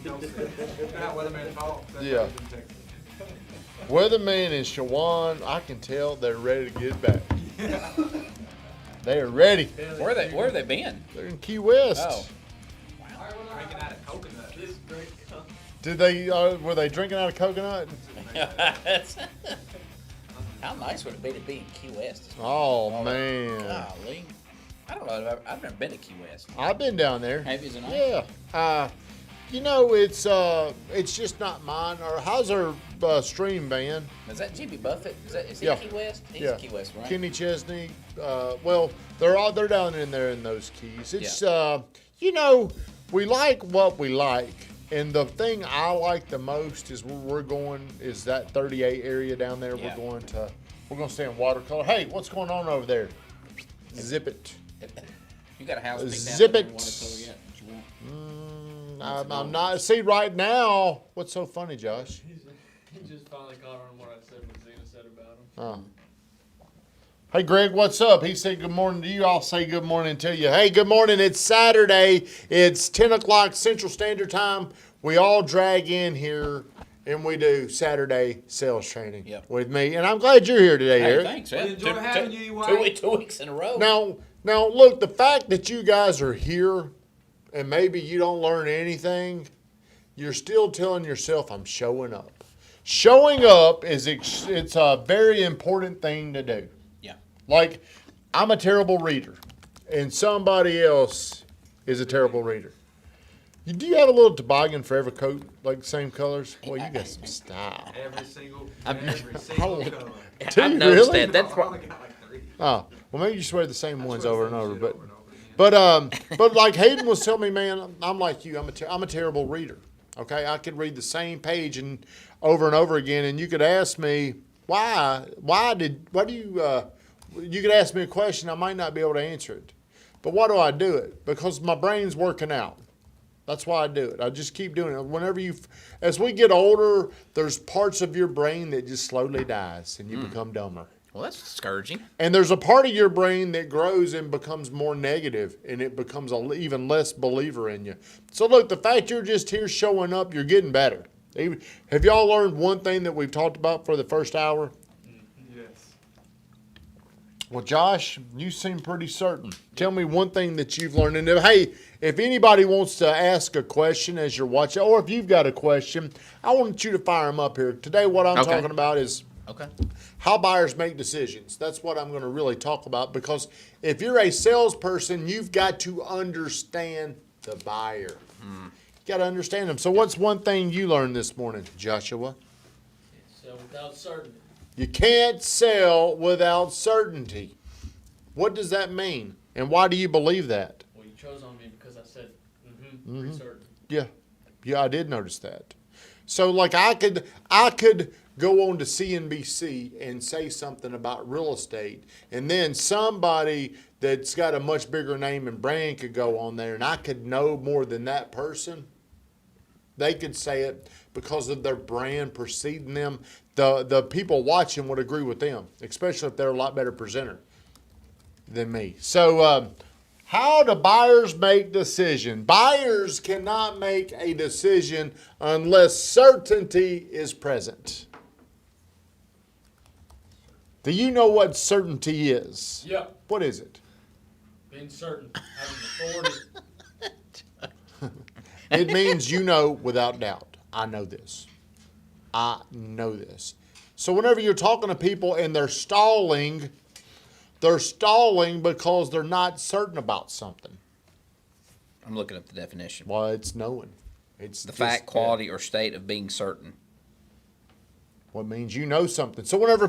Weatherman talk. Yeah. Weatherman and Shawan, I can tell they're ready to get back. They are ready. Where have they been? They're in Key West. Oh. Drinking out of coconut. This is great. Did they? Were they drinking out of coconut? How nice would it be to be in Key West? Oh man. Golly. I don't know. I've never been to Key West. I've been down there. Have you? Is it nice? Yeah. It's just not mine. Or how's our stream van? Is that Jimmy Buffett? Is he Yeah. Key West? He's Yeah. Key West, right? Kenny Chesney. Well, they're down in there in those keys. It's we like what we like, and the thing I like the most is where we're going is that 38 area down there. Yeah. We're going to stay in watercolor. Hey, what's going on over there? Zip it. You got a house picked Zip out it. watercolor yet? What you want? I'm not. See, right now, what's so funny, Josh? He just finally caught on what I said when Zena said about him. Oh. Hey, Greg, what's up? He said good morning to you. I'll say good morning to you. Hey, good morning. It's Saturday. It's 10 o'clock Central Standard Time. We all drag in here, and we do Saturday sales training with me. And I'm glad you're here today, Hey, Eric. thanks. We enjoy having you, White. 2 weeks in a row. Now, look, the fact that you guys are here, and maybe you don't learn anything, you're still telling yourself, I'm showing up. Showing up it's a very important thing to do. Yeah. Like, I'm a terrible reader, and somebody else is a terrible reader. Do you have a little toboggan for every coat, like same colors? Well, you got some style. Every single I've color. Do I've you noticed really? that. That's I why. only got like 3. Oh, well, maybe you just wear the same ones swear over and the same over. shit But over and over again. but like Hayden was telling me, man, I'm like you. I'm a terrible reader. Okay, I could read the same page and over again, and you could ask me why do you could ask me a question, I might not be able to answer it. But why do I do it? Because my brain's working out. That's why I do it. I just keep doing it. As we get older, there's parts of your brain that just slowly dies and you become dumber. Well, that's discouraging. And there's a part of your brain that grows and becomes more negative, and it becomes even less believer in you. So look, the fact you're just here showing up, you're getting better. Have y'all learned one thing that we've talked about for the first hour? Yes. Well, Josh, you seem pretty certain. Tell me one thing that you've learned. And hey, if anybody wants to ask a question as you're watching, or if you've got a question, I want you to fire them up here. Today, what I'm talking about is how buyers make decisions. That's what I'm going to really talk about, because if you're a salesperson, you've got to understand the buyer. You got to understand them. So what's one thing you learned this morning, Joshua? So without certainty. You can't sell without certainty. What does that mean? And why do you believe that? Well, you chose on me because I said, pretty certain. Yeah, I did notice that. So like I could go on to CNBC and say something about real estate, and then somebody that's got a much bigger name and brand could go on there, and I could know more than that person. They could say it because of their brand preceding them. The people watching would agree with them, especially if they're a lot better presenter than me. So how do buyers make decisions? Buyers cannot make a decision unless certainty is present. Do you know what certainty is? Yep. What is it? Being certain. Having authority. It means you know without doubt. I know this. I know this. So whenever you're talking to people and they're stalling because they're not certain about something. I'm looking up the definition. Well, it's knowing. It's The just, fact, quality, or state of being certain. What means you know something. So whenever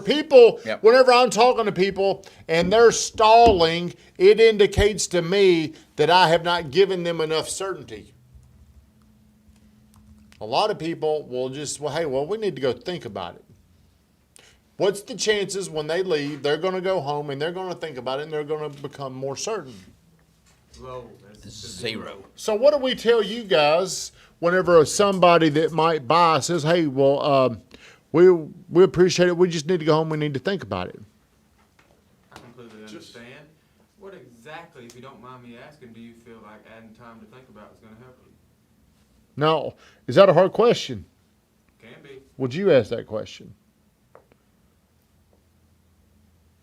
I'm talking to people and they're stalling, it indicates to me that I have not given them enough certainty. A lot of people will just, we need to go think about it. What's the chances when they leave, they're going to go home and they're going to think about it and they're going to become more certain? Low. Zero. So what do we tell you guys whenever somebody that might buy says, hey, well, we appreciate it. We just need to go home. We need to think about it. I completely understand. What exactly, if you don't mind me asking, do you feel like adding time to think about is going to help you? No. Is that a hard question? Can be. Would you ask that question?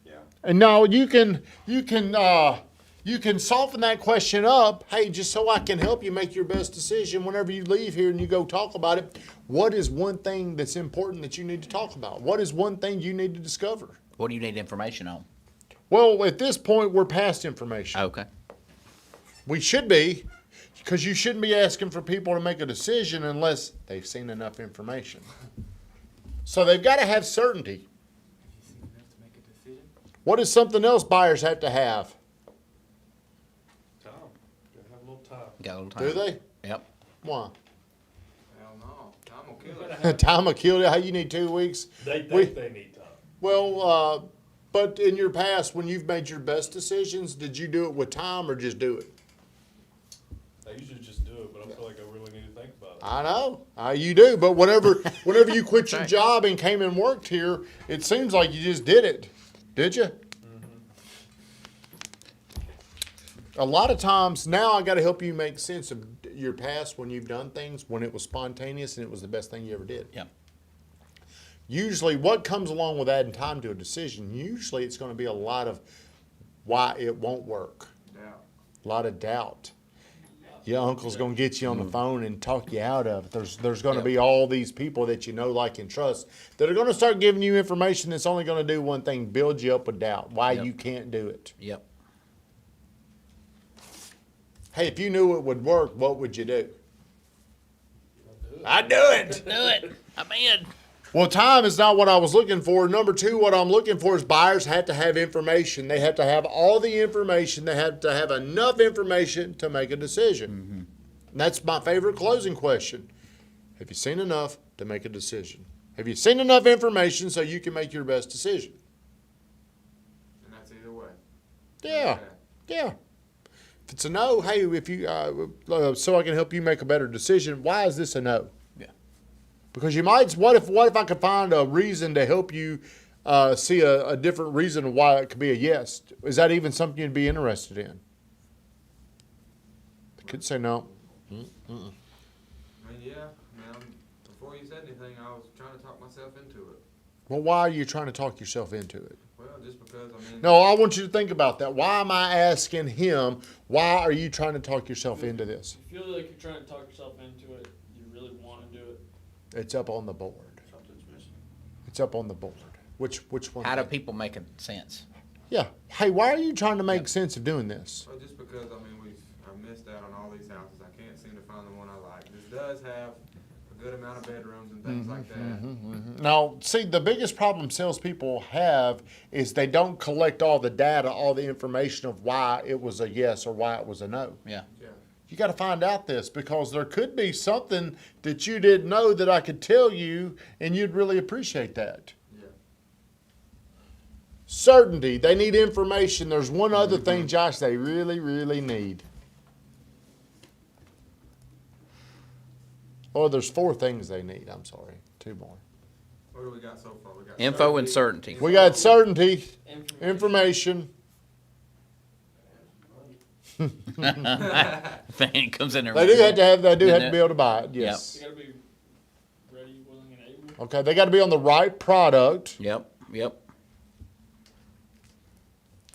Yeah. And no, you can soften that question up. Hey, just so I can help you make your best decision whenever you leave here and you go talk about it. What is one thing that's important that you need to talk about? What is one thing you need to discover? What do you need information on? Well, at this point, we're past information. Okay. We should be, because you shouldn't be asking for people to make a decision unless they've seen enough information. So they've got to have certainty. You seen enough to make a decision? What is something else buyers have to have? Time. Gotta have a little time. Got a little time. Do they? Yep. Why? Hell no. Time will kill it. Time will kill you. How you need 2 weeks? They think We- they need time. Well, but in your past, when you've made your best decisions, did you do it with time or just do it? I usually just do it, but I feel like I really need to think about it. I know. You do. But whenever you quit your right. job and came and worked here, it seems like you just did it. Did you? A lot of times now I got to help you make sense of your past when you've done things, when it was spontaneous and it was the best thing you ever did. Yep. Usually what comes along with adding time to a decision, usually it's going to be a lot of why it won't work. Doubt. A lot of doubt. Your uncle's going to get you on the phone and talk you out of it. There's going to Yep. be all these people that you know, like, and trust that are going to start giving you information that's only going to do one thing, build you up with doubt, why Yep. you can't do it. Yep. Hey, if you knew it would work, what would you do? I'll do it. I'd do it. Do it. I'm in. Well, time is not what I was looking for. Number two, what I'm looking for is buyers have to have information. They have to have all the information. They have to have enough information to make a decision. And that's my favorite closing question. Have you seen enough to make a decision? Have you seen enough information so you can make your best decision? And that's either way. Yeah, yeah. If it's a no, hey, if you so I can help you make a better decision. Why is this a no? Yeah. Because you might. What if I could find a reason to help you see a different reason why it could be a yes? Is that even something you'd be interested in? I could say no. I mean, yeah. I mean, before you said anything, I was trying to talk myself into it. Well, why are you trying to talk yourself into it? Well, just because, I mean. No, I want you to think about that. Why am I asking him? Why are you trying to talk yourself into this? If you feel like you're trying to talk yourself into it, you really want to do it. It's up on the board. Something's missing. It's up on the board. Which one? How do people make sense? Yeah. Hey, why are you trying to make sense of doing this? Well, just because, I mean, I've missed out on all these houses. I can't seem to find the one I like. This does have a good amount of bedrooms and things like that. Now, see, the biggest problem salespeople have is they don't collect all the data, all the information of why it was a yes or why it was a no. Yeah. Yeah. You got to find out this because there could be something that you didn't know that I could tell you, and you'd really appreciate that. Yeah. Certainty. They need information. There's one other thing, Josh, they really, really need. Oh, there's 4 things they need. I'm sorry. 2 more. What do we got so far? We got Info and certainty. We got certainty, information. Thing comes in there. They do have to have. They do have to Isn't be it? able to buy it. Yes. You gotta be ready, willing, and able. Okay. They got to be on the right product. Yep. Yep.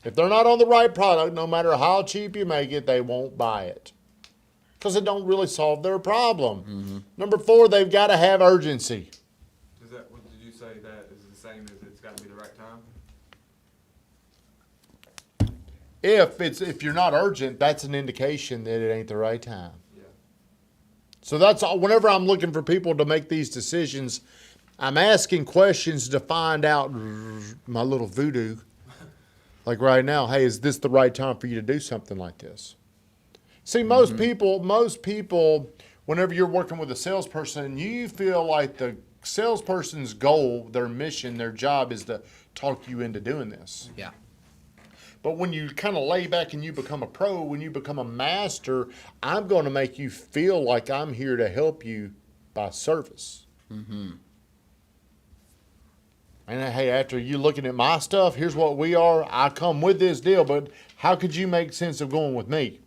If they're not on the right product, no matter how cheap you make it, they won't buy it because it don't really solve their problem. Number 4, they've got to have urgency. Is that, what did you say that is the same as it's got to be the right time? If you're not urgent, that's an indication that it ain't the right time. Yeah. So that's all. Whenever I'm looking for people to make these decisions, I'm asking questions to find out my little voodoo. Like right now, hey, is this the right time for you to do something like this? See, most people, whenever you're working with a salesperson, you feel like the salesperson's goal, their mission, their job is to talk you into doing this. Yeah. But when you kind of lay back and you become a pro, when you become a master, I'm going to make you feel like I'm here to help you by service. And hey, after you looking at my stuff, here's what we are. I come with this deal, but how could you make sense of going with me?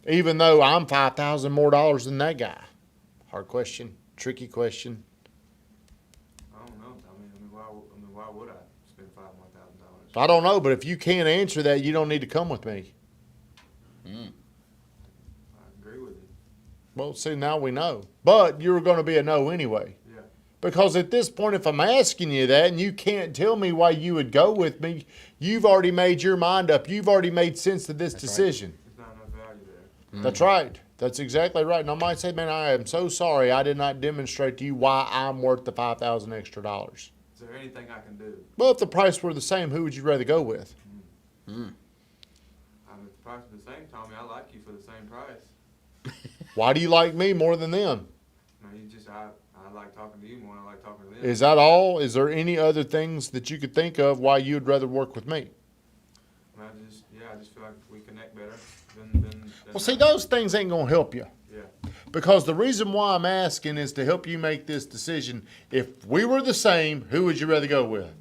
even though I'm $5,000 more than that guy? Hard question, tricky question. I don't know, Tommy. Why would I spend $5 more thousand? I don't know, but if you can't answer that, you don't need to come with me. I agree with you. Well, see, now we know. But you're going to be a no anyway. Yeah. Because at this point, if I'm asking you that and you can't tell me why you would go with me, you've already made your mind up. You've already made sense of this decision. There's not enough value there. That's right. That's exactly right. And I might say, man, I am so sorry I did not demonstrate to you why I'm worth the $5,000 extra dollars. Is there anything I can do? Well, if the price were the same, who would you rather go with? I mean, if the price is the same, Tommy, I like you for the same price. Why do you like me more than them? I mean, I like talking to you more than I like talking to them. Is that all? Is there any other things that you could think of why you'd rather work with me? I mean, I just feel like we connect better than Well, see, those things ain't going to help you. Yeah. Because the reason why I'm asking is to help you make this decision. If we were the same, who would you rather go with?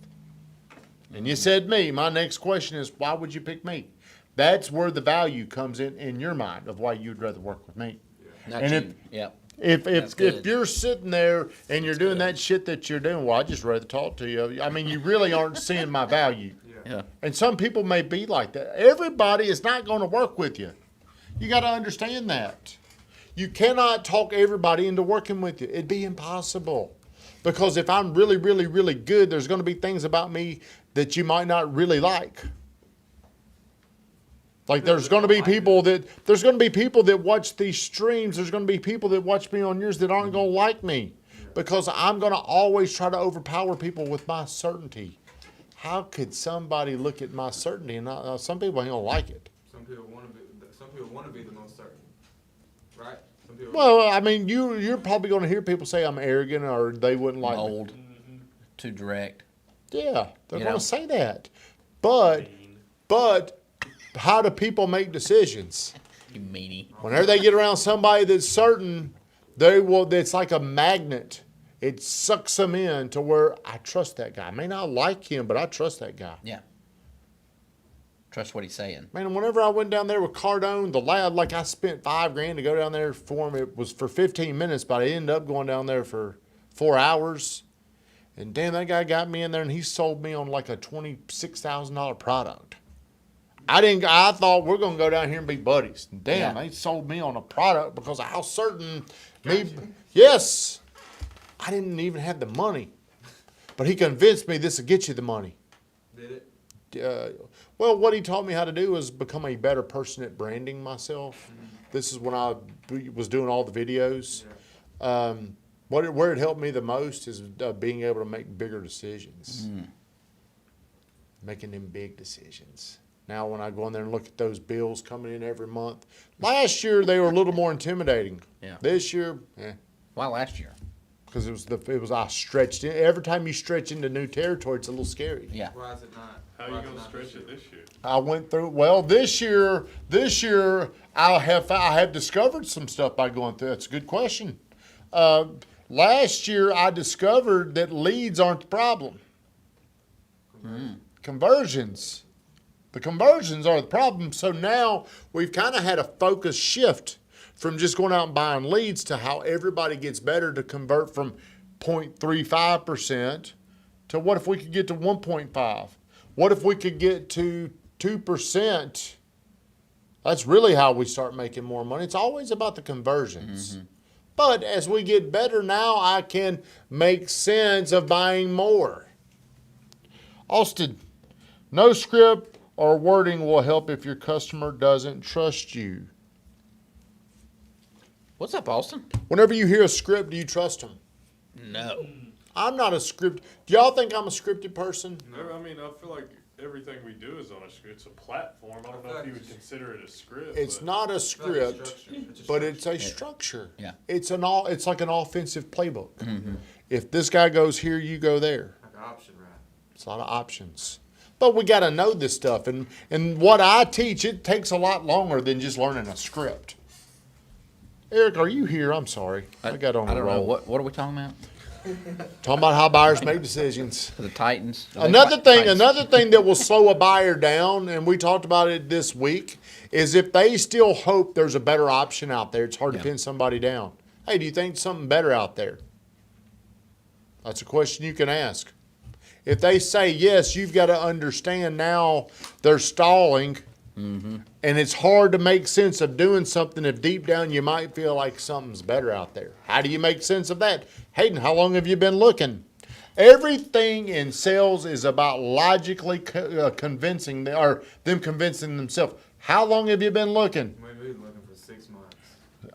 And you said me. My next question is, why would you pick me? That's where the value comes in your mind of why you'd rather work with me. Not And you. Yep. If That's good. if you're sitting there and you're doing that shit that you're doing, well, I'd just rather talk to you. I mean, you really aren't seeing my value. Yeah. And some people may be like that. Everybody is not going to work with you. You got to understand that. You cannot talk everybody into working with you. It'd be impossible. Because if I'm really, really, really good, there's going to be things about me that you might not really like. Like there's going to be people that watch these streams. There's going to be people that watch me on yours that aren't going to like me. Because I'm going to always try to overpower people with my certainty. How could somebody look at my certainty and not, some people ain't going to like it? Some people want to be the most certain, right? Some people. Well, I mean, you're probably going to hear people say I'm arrogant or they wouldn't like me. Old. Too direct. Yeah, they're You going know? to say that. But how do people make decisions? You meanie. Whenever they get around somebody that's certain, it's like a magnet. It sucks them in to where I trust that guy. I may not like him, but I trust that guy. Yeah. Trust what he's saying. Man, whenever I went down there with Cardone, the lab, like I spent $5,000 to go down there for him. It was for 15 minutes, but I ended up going down there for 4 hours. And damn, that guy got me in there and he sold me on like a $26,000 product. I thought we're going to go down here and be buddies. Damn, Yeah. they sold me on a product because of how certain me. Gotcha. Yes. I didn't even have the money. But he convinced me this would get you the money. Did it? Well, what he taught me how to do was become a better person at branding myself. This is when I was doing all the videos. Yeah. Where it helped me the most is being able to make bigger decisions. Making them big decisions. Now when I go in there and look at those bills coming in every month. Last year they were a little more intimidating. Yeah. This year, Why last year? because I stretched in. Every time you stretch into new territory, it's a little scary. Yeah. Why is it not? How why are is you gonna not stretch it this year? I went through, well, this year I have discovered some stuff by going through. That's a good question. Last year I discovered that leads aren't the problem. Conversions. The conversions are the problem. So now we've kind of had a focus shift from just going out and buying leads to how everybody gets better to convert from 0.35% to what if we could get to 1.5? What if we could get to 2%? That's really how we start making more money. It's always about the conversions. But as we get better now, I can make sense of buying more. Austin, no script or wording will help if your customer doesn't trust you. What's up, Austin? Whenever you hear a script, do you trust them? No. I'm not a script. Do y'all think I'm a scripted person? I mean, I feel like everything we do is on a script. It's a platform. I don't know if you would consider it a script. It's but not a It's not a script, structure. It's a but it's structure. a structure. Yeah. It's like an offensive playbook. If this guy goes here, you go there. Like an option, right? It's a lot of options. But we got to know this stuff. And what I teach, it takes a lot longer than just learning a script. Eric, are you here? I'm sorry. I got on I the don't know. roll. What are we talking about? Talking about how buyers make decisions. The Titans. Another thing that will slow a buyer down, and we talked about it this week, is if they still hope there's a better option out there. It's hard to pin somebody down. Hey, do you think something better out there? That's a question you can ask. If they say yes, you've got to understand now they're stalling, and it's hard to make sense of doing something if deep down you might feel like something's better out there. How do you make sense of that? Hayden, how long have you been looking? Everything in sales is about logically convincing them convincing themselves. How long have you been looking? We've been looking for 6 months.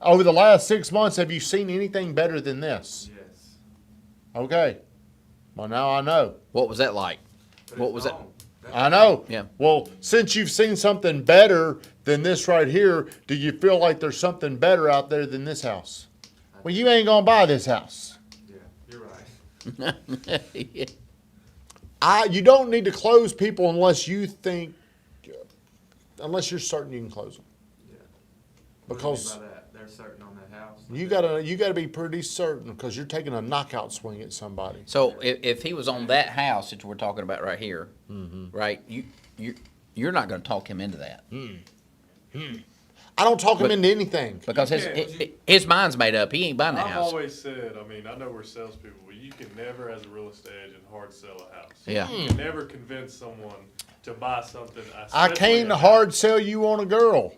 Over the last 6 months, have you seen anything better than this? Yes. Okay. Well, now I know. What was that like? But What it's was that? gone. That's I know. Yeah. Well, since you've seen something better than this right here, do you feel like there's something better out there than this house? Well, you ain't gonna buy this house. Yeah, you're right. You don't need to close people unless you're certain you can close them. Yeah. Because What do you mean by that? They're certain on that house. you gotta be pretty certain because you're taking a knockout swing at somebody. So if he was on that house that we're talking about right here, right? You're not going to talk him into that I don't talk them But- into anything. because his mind's made up. He ain't buying the I've house. always said, I mean, I know we're salespeople, but you can never, as a real estate agent, hard sell a house. Yeah. You can never convince someone to buy something. I especially can't a hard house. sell you on a girl.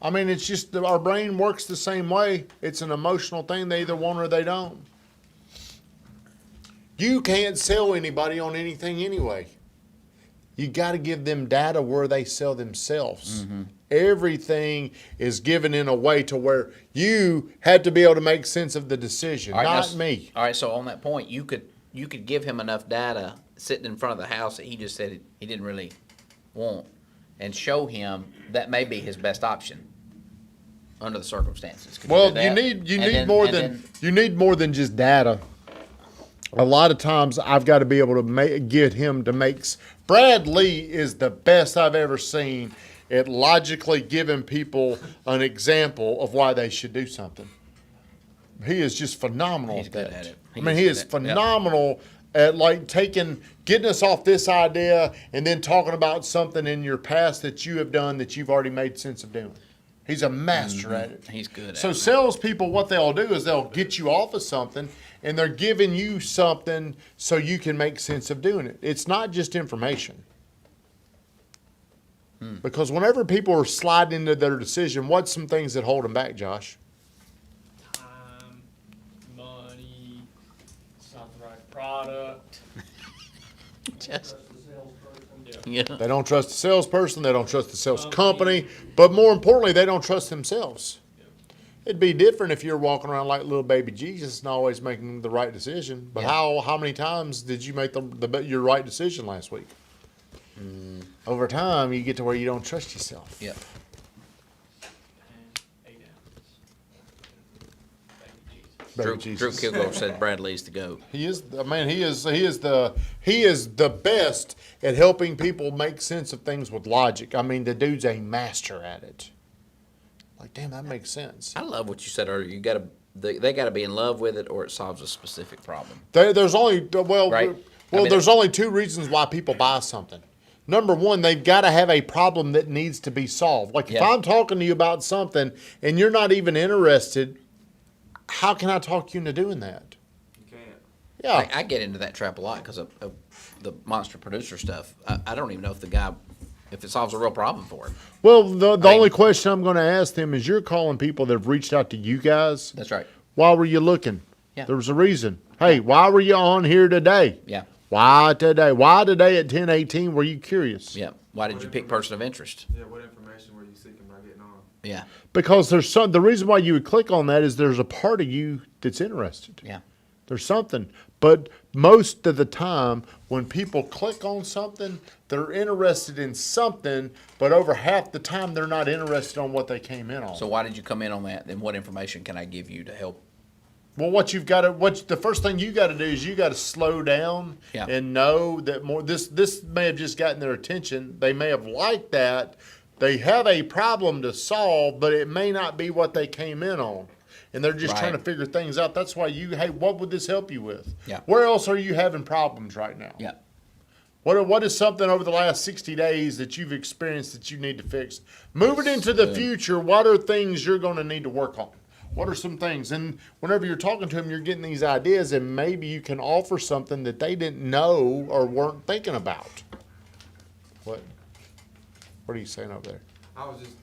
I mean, it's just our brain works the same way. It's an emotional thing. They either want or they don't. You can't sell anybody on anything anyway. You got to give them data where they sell themselves. Everything is given in a way to where you had to be able to make sense of the decision, All right, not now, me. All right, so on that point, you could give him enough data sitting in front of the house that he just said he didn't really want, and show him that may be his best option under the circumstances. Could Well, do that? you need more than just data. A lot of times, I've got to be able to get him to make. Brad Lee is the best I've ever seen at logically giving people an example of why they should do something. He is just phenomenal. He's at good that. at it. I mean, he is phenomenal at like getting us off this idea and then talking about something in your past that you have done that you've already made sense of doing. He's a master at it. He's good at So it. salespeople, what they'll do is they'll get you off of something, and they're giving you something so you can make sense of doing it. It's not just information. Because whenever people are sliding into their decision, what's some things that hold them back, Josh? Time, money, it's not the right product. Just, Yeah. yeah. They don't trust the salesperson, they don't trust the sales company, but more importantly, they don't trust themselves. It'd be different if you're walking around like little baby Jesus and always making the right decision. But Yeah. how many times did you make your right decision last week? Over time, you get to where you don't trust yourself. Yep. And 8 ounces. Thank you, Jesus. Baby Drew Jesus. Kilgore said Bradley's to go. He is, man. He is the best at helping people make sense of things with logic. I mean, the dude's a master at it. Like, damn, that makes sense. I love what you said earlier. They got to be in love with it, or it solves a specific problem. There's only Right. there's only two reasons why people buy something. Number one, they've got to have a problem that needs to be solved. Like if Yeah. I'm talking to you about something and you're not even interested, how can I talk you into doing that? You can't. Yeah. I get into that trap a lot because of the monster producer stuff. I don't even know if it solves a real problem for him. Well, the mean- only question I'm going to ask them is you're calling people that have reached out to you guys. That's right. Why were you looking? Yeah. There was a reason. Hey, why were you on here today? Yeah. Why today? Why today at 10:18 were you curious? Yeah. Why did you pick person of interest? Yeah, what information were you seeking by getting on? Yeah. Because the reason why you would click on that is there's a part of you that's interested. Yeah. There's something. But most of the time, when people click on something, they're interested in something, but over half the time, they're not interested on what they came in on. So why did you come in on that? Then what information can I give you to help? Well, the first thing you got to do is you got to slow down Yeah. and know that this may have just gotten their attention. They may have liked that. They have a problem to solve, but it may not be what they came in on. and they're just trying to Right. figure things out. That's why hey, what would this help you with? Yeah. Where else are you having problems right now? Yeah. What is something over the last 60 days that you've experienced that you need to fix? Moving into the future, what are things you're going to need to work on? What are some things? And whenever you're talking to them, you're getting these ideas, and maybe you can offer something that they didn't know or weren't thinking about. What are you saying over there? I was just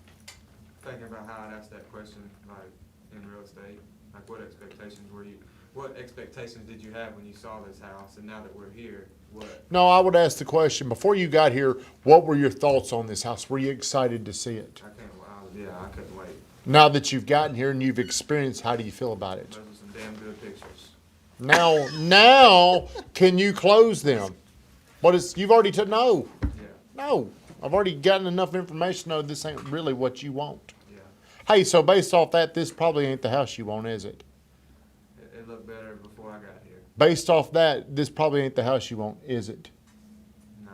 thinking about how I'd ask that question, like, in real estate. Like, what expectations did you have when you saw this house, and now that we're here, what? No, I would ask the question, before you got here, what were your thoughts on this house? Were you excited to see it? I couldn't wait. Now that you've gotten here and you've experienced, how do you feel about it? Those are some damn good pictures. Now, can you close them? You've already no. Yeah, No. I've already gotten enough information to know this ain't really what you want. yeah. Hey, so based off that, this probably ain't the house you want, is it? It looked better before I got here. Based off that, this probably ain't the house you want, is it? No.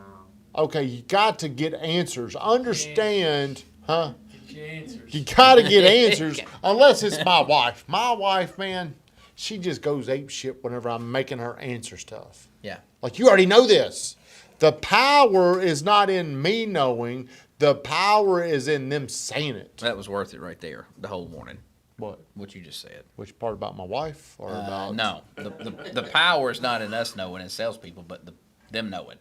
Okay, you got to get answers. Understand, huh? Get your answers. You got to get answers, unless it's my wife. My wife, man, she just goes ape shit whenever I'm making her answer stuff. Yeah. Like, you already know this. The power is not in me knowing. The power is in them saying it. That was worth it right there, the whole morning, What? what you just said. Which part about my wife or about? No, the power is not in us knowing as salespeople, but them knowing.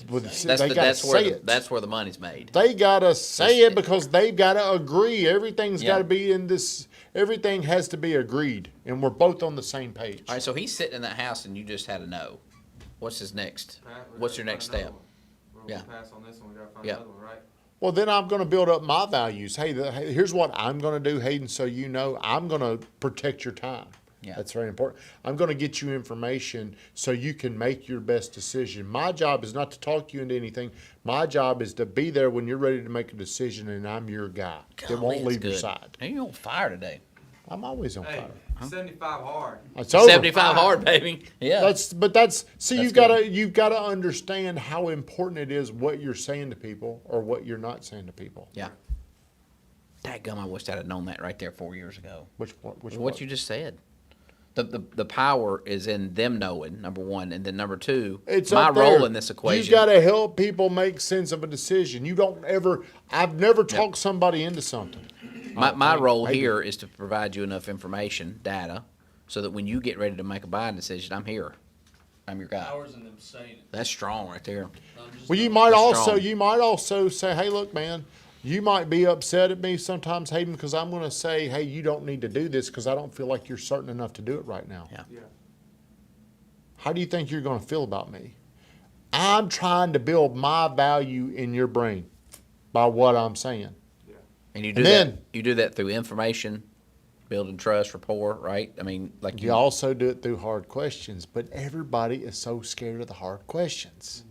Well, That's where the money's made. They gotta say it because they've gotta agree. Everything's Yeah. gotta be in this. Everything has to be agreed, and we're both on the same page. All right, so he's sitting in that house and you just had to know. What's his next? Pat, we What's gotta your next find step? another one. Yeah. We'll pass on this one, we gotta find Yeah. another one, right? Well, then I'm gonna build up my values. Hey, here's what I'm gonna do, Hayden. So you know, I'm gonna protect your time. Yeah. That's very important. I'm gonna get you information so you can make your best decision. My job is not to talk you into anything. My job is to be there when you're ready to make a decision, and I'm your guy. It Golly, won't that's leave your good. side. Hey, you're on fire today. I'm always on Hey, fire. 75 hard. It's over. 75 hard, baby. Yeah. See, That's you've gotta understand how important it is what you're saying to people or what you're not saying to people. Yeah. Dadgum, I wish I'd have known that right there 4 years ago. Which What part? you just said. The power is in them knowing, number one, and then number two, It's my up there. role in this equation. You got to help people make sense of a decision. I've never talked somebody into something. My role maybe. here is to provide you enough information, data, so that when you get ready to make a buying decision, I'm here. I'm your guy. Hours in them saying it. That's strong right there. I'm just Well, you That's might also say, hey, look, man, you might be upset at me sometimes, Hayden, because I'm going to say, hey, you don't need to do this because I don't feel like you're certain enough to do it right now. Yeah. Yeah. How do you think you're going to feel about me? I'm trying to build my value in your brain by what I'm saying. And you And then- you do that through information, building trust, rapport, right? I mean, like You also do it through hard questions, but everybody is so scared of the hard questions.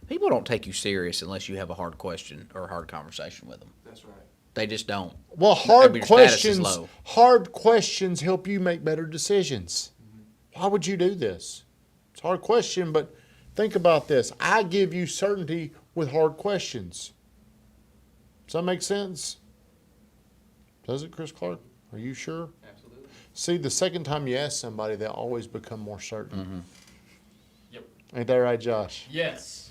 people don't take you serious unless you have a hard question or a hard conversation with them. That's right. They just don't. Well, Maybe your status is low. hard questions help you make better decisions. Why would you do this? It's a hard question, but think about this. I give you certainty with hard questions. Does that make sense? Does it, Chris Clark? Are you sure? Absolutely. See, the second time you ask somebody, they always become more certain. Yep. Ain't that right, Josh? Yes.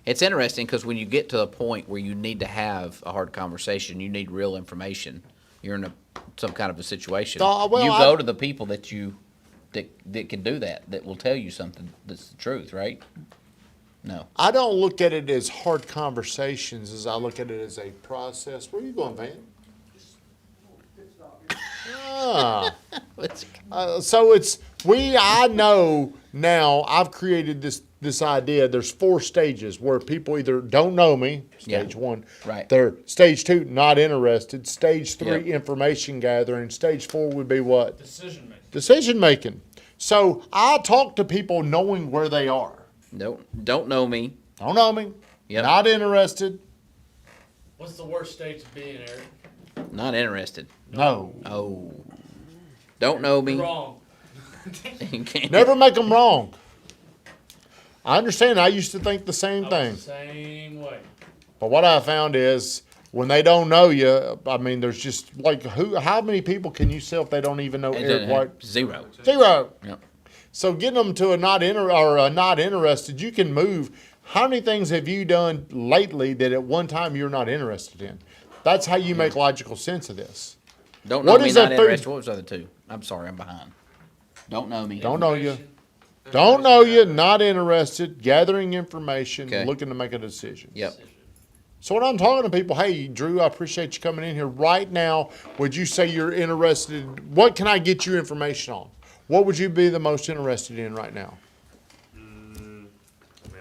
It's interesting because when you get to a point where you need to have a hard conversation, you need real information. You're in some kind of a situation. Well, you go to the people that can do that. That will tell you something that's the truth, right? No. I don't look at it as hard conversations as I look at it as a process. Where are you going, Van? Ah. So I know now I've created this idea. There's 4 stages where people either don't know me, stage 1. Right. They're stage 2, not interested. Stage 3, Yep. information gathering. Stage 4 would be what? Decision making. Decision making. So I talk to people knowing where they are. Don't know me. Don't know me. Yep. Not interested. What's the worst stage of being, Eric? Not interested. No. Oh. Don't know me. You're wrong. Never make them wrong. I understand. I used to think the same I thing. was the same way. But what I found is when they don't know you, I mean, there's just like how many people can you sell if they don't even know Eric White? Zero. Zero. Yep. So getting them to a not interested, you can move. How many things have you done lately that at one time you're not interested in? That's how you make logical sense of this. Don't know What me, is not that food? interested. What was the other two? I'm sorry, I'm behind. Don't know me. Don't know you. Don't know you, not interested, gathering information, Okay. looking to make a decision. Yep. So when I'm talking to people, hey, Drew, I appreciate you coming in here right now. Would you say you're interested? What can I get you information on? What would you be the most interested in right now? I mean,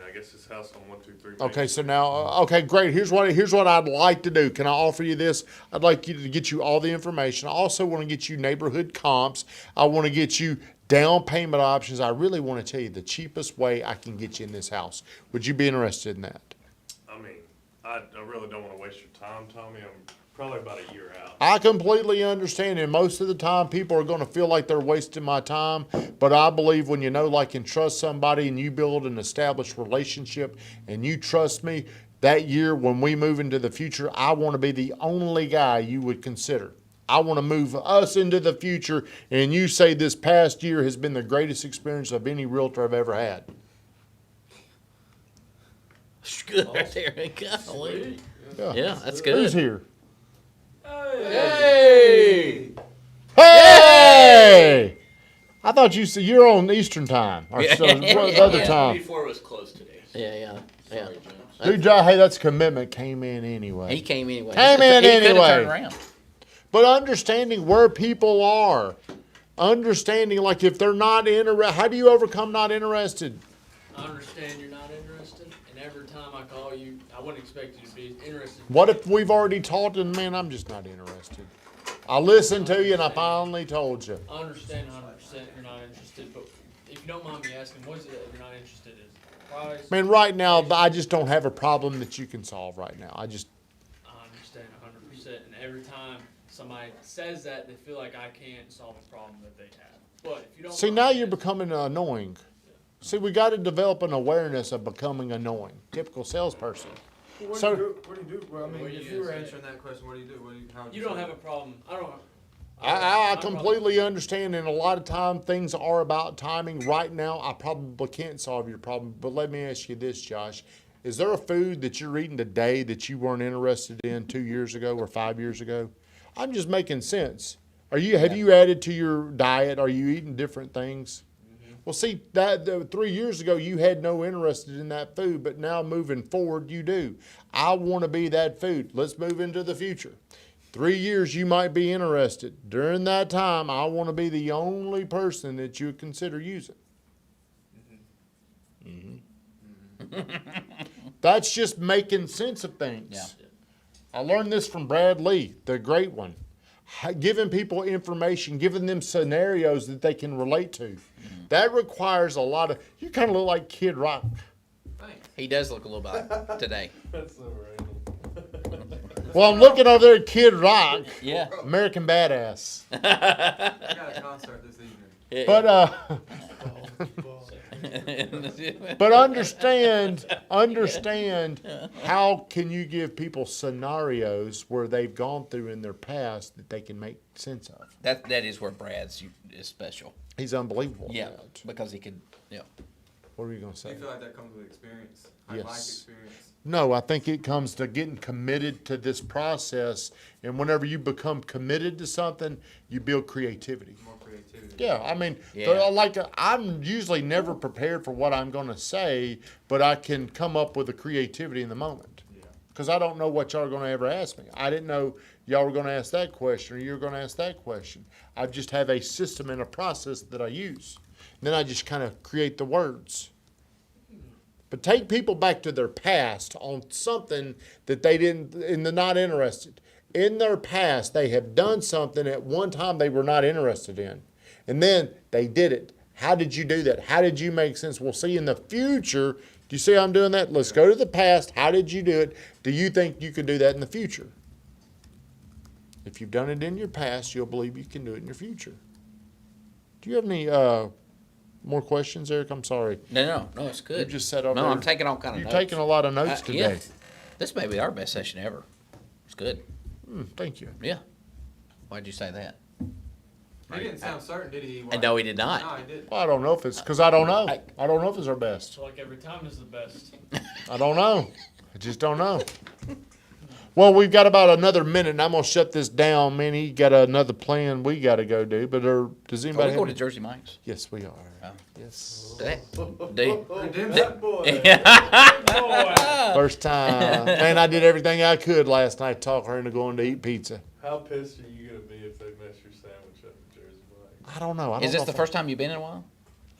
I guess this house on 1, 2, 3. Okay, so now, okay, great. Here's what I'd like to do. Can I offer you this? I'd like you to get you all the information. I also want to get you neighborhood comps. I want to get you down payment options. I really want to tell you the cheapest way I can get you in this house. Would you be interested in that? I mean, I really don't want to waste your time, Tommy. I'm probably about a year out. I completely understand, and most of the time people are going to feel like they're wasting my time, but I believe when you know, like, and trust somebody and you build an established relationship and you trust me, that year when we move into the future, I want to be the only guy you would consider. I want to move us into the future, and you say this past year has been the greatest experience of any realtor I've ever had. Good right there. Golly. Yeah, Yeah, that's Who's good. here? Hey! Hey! I thought you said you're on Eastern time or so, what other time. Before it was closed today. Yeah. Sorry, James. Dude, John, hey, that's commitment. Came in anyway. He came anyway. Came in He could've anyway. turned around. But understanding where people are, understanding like if they're not interested, how do you overcome not interested? I understand you're not interested, and every time I call you, I wouldn't expect you to be interested. What if we've already talked and man, I'm just not interested. I listened to you and I finally told you. I understand 100% you're not interested, but if you don't mind me asking, what is it that you're not interested in? Price? Man, right now I just don't have a problem that you can solve right now. I understand 100%, and every time somebody says that, they feel like I can't solve a problem that they have. But if you don't see mind now me you're asking- becoming annoying. See, we got to develop an awareness of becoming annoying. Typical salesperson. What So- do you do? Well, I mean, What are you if you were gonna say? answering that question, what do you do? How would You don't say have a it? problem. I don't. I my completely problem- understand, and a lot of time things are about timing. Right now, I probably can't solve your problem, but let me ask you this, Josh. Is there a food that you're eating today that you weren't interested in 2 years ago or 5 years ago? I'm just making sense. Have you added to your diet? Are you eating different things? Well, see, 3 years ago, you had no interest in that food, but now moving forward, you do. I want to be that food. Let's move into the future. 3 years, you might be interested. During that time, I want to be the only person that you would consider using. That's just making sense of things. Yeah. I learned this from Brad Lee, the great one. Giving people information, giving them scenarios that they can relate to. That requires a lot of, you kind of look like Kid Rock. Thanks. He does look a little bit like today. That's so random. Well, I'm looking over there at Kid Rock, Yeah. American Badass. I got a concert this evening. But understand how can you give people scenarios where they've gone through in their past that they can make sense of. that is where Brad's is special. He's unbelievable. at Yeah, that. because he could. Yeah. What were you going to Do say? you feel like that comes with experience? Like Yes. life experience? No, I think it comes to getting committed to this process. And whenever you become committed to something, you build creativity. More creativity? Yeah, I mean, Yeah. I'm usually never prepared for what I'm going to say, but I can come up with a creativity in the moment. Yeah. Because I don't know what y'all are going to ever ask me. I didn't know y'all were going to ask that question or you were going to ask that question. I just have a system and a process that I use. And then I just kind of create the words. But take people back to their past on something that they didn't, and they're not interested. In their past, they have done something at one time they were not interested in. And then they did it. How did you do that? How did you make sense? We'll see in the future. Do you see how I'm doing that? Let's go to the past. How did you do it? Do you think you can do that in the future? If you've done it in your past, you'll believe you can do it in your future. Do you have any more questions, Eric? I'm sorry. No, it's good. You just sat over No, there. I'm taking all kind of You're notes. taking a lot of notes today. Yeah. This may be our best session ever. It's good. Thank you. Yeah. Why'd you say that? He didn't sound certain, did he? No, he did not. No, he didn't. Well, I don't know if it's, because I don't know. I don't know if it's our best. So like every time is the best. I don't know. I just don't know. Well, we've got about another minute, and I'm gonna shut this down. Man, he got another plan we got to go do. But does Are anybody? we Have going to any- Jersey Mike's? Yes, we are. Oh. Yes. Redemption. Boy, First time. Man, I did everything I could last night to talk her into going to eat pizza. how pissed are you gonna be if they mess your sandwich up at Jersey Mike's? I don't know. I don't Is this know the if first time you've been in a while?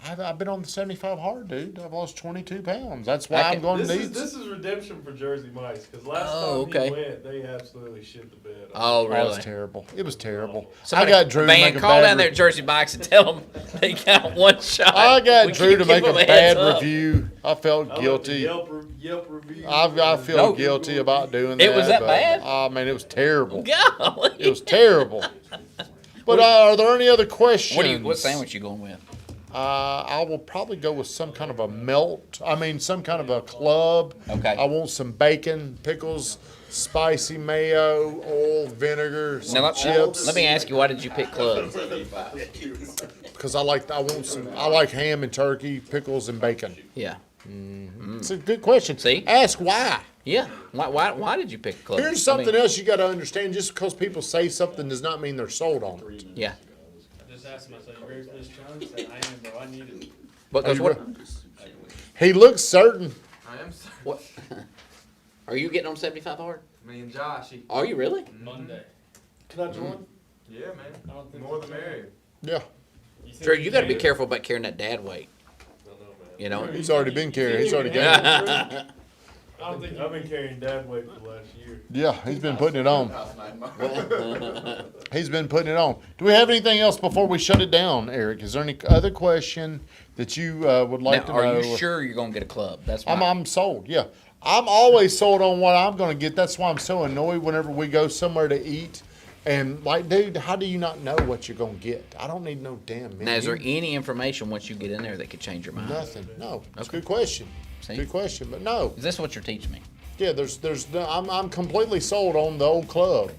I've been on the 75 hard, dude. I've lost 22 pounds. That's why I I'm can- going to This eat. is redemption for Jersey Mike's, because last Oh, time okay. he went, they absolutely shit the bed. Oh, Oh, it really? was terrible. It was terrible. Somebody- I got Drew to Van, make a call bad down there at Jersey Mike's and tell them they got one shot. I got We Drew can to give make a them bad heads up. review. I felt I looked at guilty. Yelp reviews. I feel No. guilty about doing that. It was that but, bad? Oh, man, it was terrible. Golly. It was terrible. But are there any other questions? What sandwich you going with? I will probably go with some kind of a melt. I mean, some kind of a club. Okay. I want some bacon, pickles, spicy mayo, oil, vinegar, some Now, chips. let me ask you, why did you pick club? Because I like ham and turkey, pickles and bacon. Yeah. It's a good question. See? Ask why. Yeah. Why did you pick club? Here's something else you got to understand. Just because people say something does not mean they're sold on it. Yeah. I just asked him, I said, you ready for this challenge? He said, I am, bro, I need it. Because you what? He looks certain. I am sorry. What? Are you getting on 75 hard? Me and Josh, Are you really? Monday. Can I join? yeah, man. I don't think More so. the merrier. Yeah. think Drew, you got to be can? careful about carrying that dad weight. I don't know, man. You know. He's already been carrying. He's already got it. I don't think I've been carrying dad weight for the last year. Yeah, he's been putting it on. He's been putting it on. Do we have anything else before we shut it down, Eric? Is there any other question that you would like Now, to know? are you sure you're going to get a club? That's I'm sold. Yeah, I'm always sold on what I'm going to get. That's why I'm so annoyed whenever we go somewhere to eat. And like, dude, how do you not know what you're going to get? I don't need no damn menu. Now, is there any information once you get in there that could change your mind? Nothing. No, it's a Okay. good question. See? Good question, but no. Is this what you're teaching me? Yeah, I'm completely sold on the old club.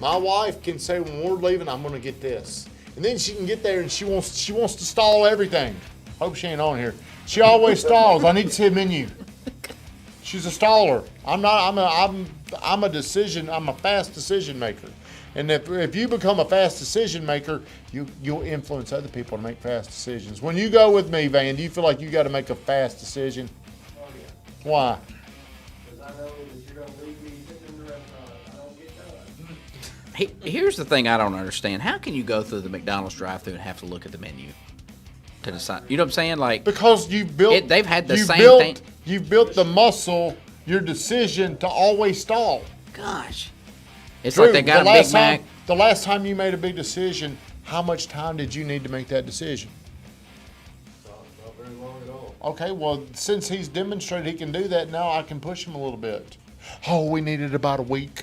My wife can say when we're leaving, I'm gonna get this, and then she can get there and she wants to stall everything. Hope she ain't on here. She always stalls. I need to see a menu. She's a staller. I'm a fast decision maker, and if you become a fast decision maker, you'll influence other people to make fast decisions. When you go with me, Van, do you feel like you got to make a fast decision? Oh, yeah. Why? Because I know that you're gonna leave me sitting in the restaurant, I don't get done. Here's the thing I don't understand. How can you go through the McDonald's drive-thru and have to look at the menu to decide? You know what I'm saying? Like, Because you've built. They've had the you've same built, thing. You've built the muscle, your decision to always stall. gosh, it's Drew, like they got a the Big last Mac. time, the last time you made a big decision, how much time did you need to make that decision? Not very long at all. Okay, well, since he's demonstrated he can do that, now I can push him a little bit. Oh, we needed about a week.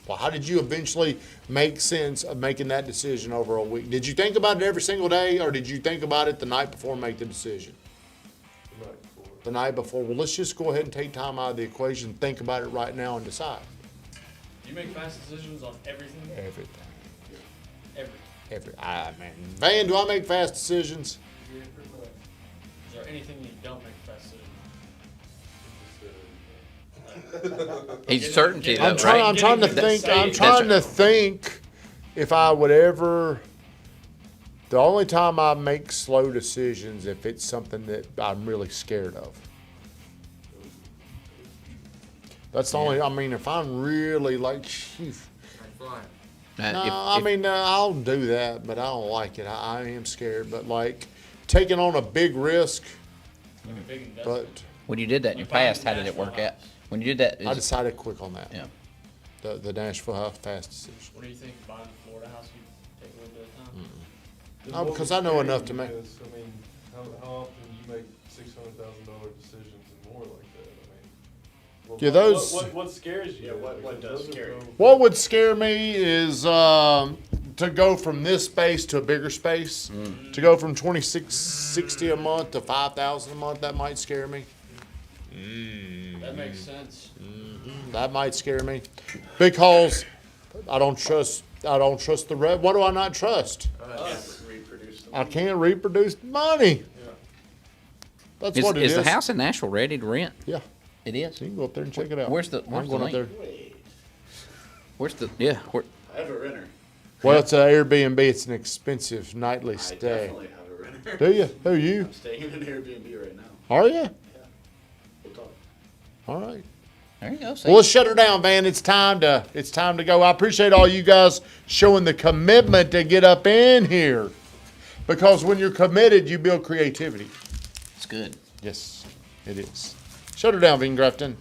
Well, how did you eventually make sense of making that decision over a week? Did you think about it every single day, or did you think about it the night before and make the decision? The night before. The night before. Well, let's just go ahead and take time out of the equation, think about it right now, and decide. You make fast decisions on everything? Everything. Everything. Man. Van, do I make fast decisions? Yeah, pretty much. Is there anything you don't make fast decisions? He's certainty, though, I'm trying. right? I'm trying to Getting think. the I'm same. trying to think if I would ever. The only time I make slow decisions if it's something that I'm really scared of. That's the only. I mean, if I'm really like, phew. Like flying. No, If- I if- mean, I'll do that, but I don't like it. I am scared, but like taking on a big risk. Like a big investment? But when you did that in your past, how did it work out? When you did that, I decided quick on that. yeah. The Nashville House fast decision. What do you think, buying a Florida house, you take a little bit of time? No, What because was I know scary enough to make- because, I mean, how often do you make $600,000 decisions and more like that? I mean, well, Yeah, those- What scares you? Yeah, what Because does those scare are you? so- What would scare me is to go from this space to a bigger space. To go from $26.60 a month to $5,000 a month, that might scare me. That makes sense. That might scare me, because I don't trust the rest. What do I not trust? Us. Reproduce them. I can't reproduce money. That's what it is. Is the house in Nashville ready to rent? Yeah, It is. you can go up there and check it out. Where's the I'm going up there. link? Wait, Where? I have a renter. Well, it's an Airbnb. It's an expensive nightly I stay. definitely have a renter. Do you? Who you? I'm staying in an Airbnb right now. Are you? We'll talk. All right. There you go. Well, let's shut her down, Van. It's time to go. I appreciate all you guys showing the commitment to get up in here, because when you're committed, you build creativity. It's good. Yes, it is. Shut her down, Van Grafton.